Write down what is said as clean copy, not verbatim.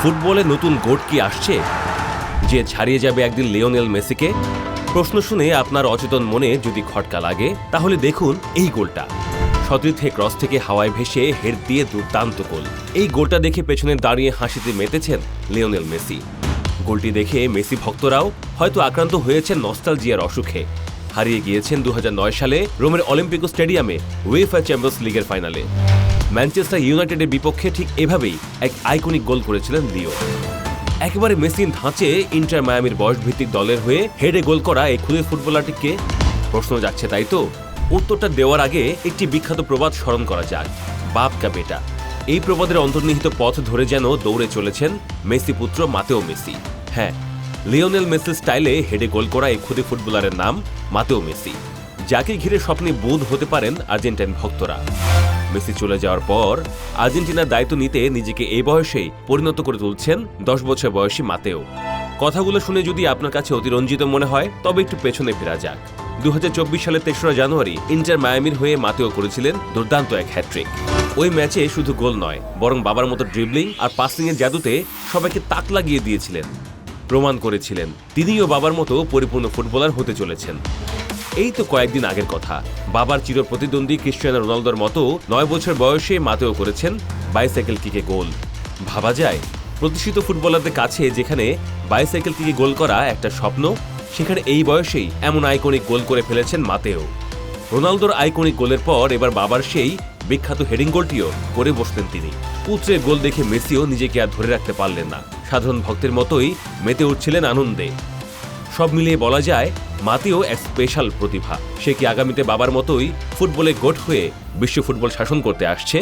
ফুটবলে নতুন গোট কি আসছে, যে ছাড়িয়ে যাবে একদিন লিওনেল মেসিকে? প্রশ্ন শুনে আপনার অচেতন মনে যদি খটকা লাগে, তাহলে দেখুন এই গোলটা। সতীর্থে ক্রস থেকে হাওয়ায় ভেসে হেড দিয়ে দুর্দান্ত গোল। এই গোলটা দেখে পেছনে দাঁড়িয়ে হাসিতে মেতেছেন লিওনেল মেসি। গোলটি দেখে মেসি ভক্তরাও হয়তো আক্রান্ত হয়েছেন নস্টালজিয়ার অসুখে। হারিয়ে গিয়েছেন 2009 সালে রোমের অলিম্পিকো স্টেডিয়ামে উয়েফা চ্যাম্পিয়ন্স লিগের ফাইনালে। ম্যানচেস্টার ইউনাইটেডের বিপক্ষে ঠিক এভাবেই এক আইকনিক গোল করেছিলেন লিও। একেবারে মেসির ধাঁচে ইন্টার মায়ামির বয়সভিত্তিক দলের হয়ে হেডে গোল করা এই খুদে ফুটবলারটিকে প্রশ্ন যাচ্ছে, তাই তো? উত্তরটা দেওয়ার আগে একটি বিখ্যাত প্রবাদ স্মরণ করা যাক, বাপ কা বেটা। এই প্রবাদের অন্তর্নিহিত পথ ধরে যেন দৌড়ে চলেছেন মেসি পুত্র মাতেও মেসি। হ্যাঁ, লিওনেল মেসির স্টাইলে হেডে গোল করা এই খুদে ফুটবলারের নাম মাতেও মেসি, যাকে ঘিরে স্বপ্নে বোধ হতে পারেন আর্জেন্টাইন ভক্তরা। মেসি চলে যাওয়ার পর আর্জেন্টিনার দায়িত্ব নিতে নিজেকে এই বয়সেই পরিণত করে তুলছেন 10 বছর বয়সী মাতেও। কথাগুলো শুনে যদি আপনার কাছে অতিরঞ্জিত মনে হয়, তবে একটু পেছনে ফেরা যাক। 2024 সালের 3রা জানুয়ারি ইন্টার মায়ামির হয়ে মাতেও করেছিলেন দুর্দান্ত এক হ্যাট্রিক। ওই ম্যাচে শুধু গোল নয়, বরং বাবার মতো ড্রিবলিং আর পাসিংয়ের জাদুতে সবাইকে তাক লাগিয়ে দিয়েছিলেন। প্রমাণ করেছিলেন তিনিও বাবার মতো পরিপূর্ণ ফুটবলার হতে চলেছেন। এই তো কয়েকদিন আগের কথা, বাবার চির প্রতিদ্বন্দ্বী ক্রিশ্চিয়ানো রোনালদোর মতো 9 বছর বয়সে মাতেও করেছেন বাইসাইকেল কিকে গোল। ভাবা যায়, প্রতিষ্ঠিত ফুটবলারদের কাছে যেখানে বাইসাইকেল কিকে গোল করা একটা স্বপ্ন, সেখানে এই বয়সেই এমন আইকনিক গোল করে ফেলেছেন মাতেও। রোনালদোর আইকনিক গোলের পর এবার বাবার সেই বিখ্যাত হেডিং গোলটিও করে বসলেন তিনি। পুত্রের গোল দেখে মেসিও নিজেকে আর ধরে রাখতে পারলেন না। সাধারণ ভক্তের মতোই মেতে উঠছিলেন আনন্দে। সব মিলিয়ে বলা যায়, মাতেও এক স্পেশাল প্রতিভা। সে কি আগামীতে বাবার মতোই ফুটবলে গোট হয়ে বিশ্ব ফুটবল শাসন করতে আসছে?